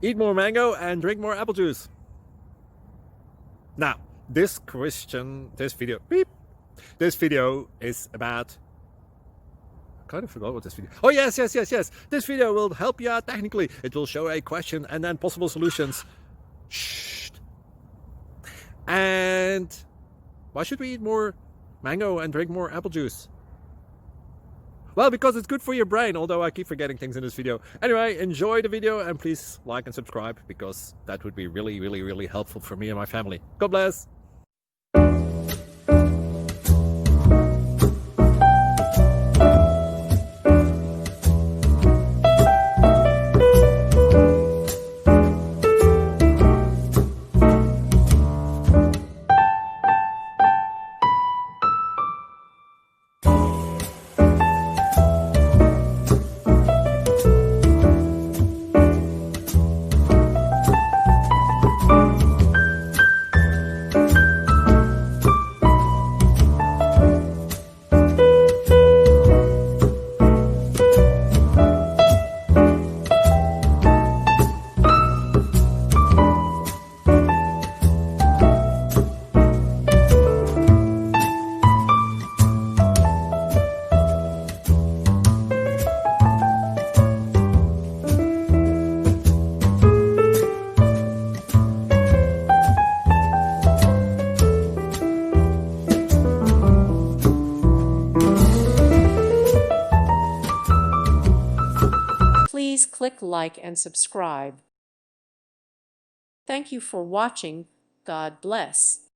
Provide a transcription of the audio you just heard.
Eat more mango and drink more apple juice. Now, this video is about, I kind of forgot what this video. Oh, yes. This video will help you out technically. It will show a question and then possible solutions. Shh. And why should we eat more mango and drink more apple juice? Well, because it's good for your brain, although I keep forgetting things in this video. Anyway, enjoy the video and please like and subscribe, because that would be really helpful for me and my family. God bless. Please click like and subscribe. Thank you for watching. God bless.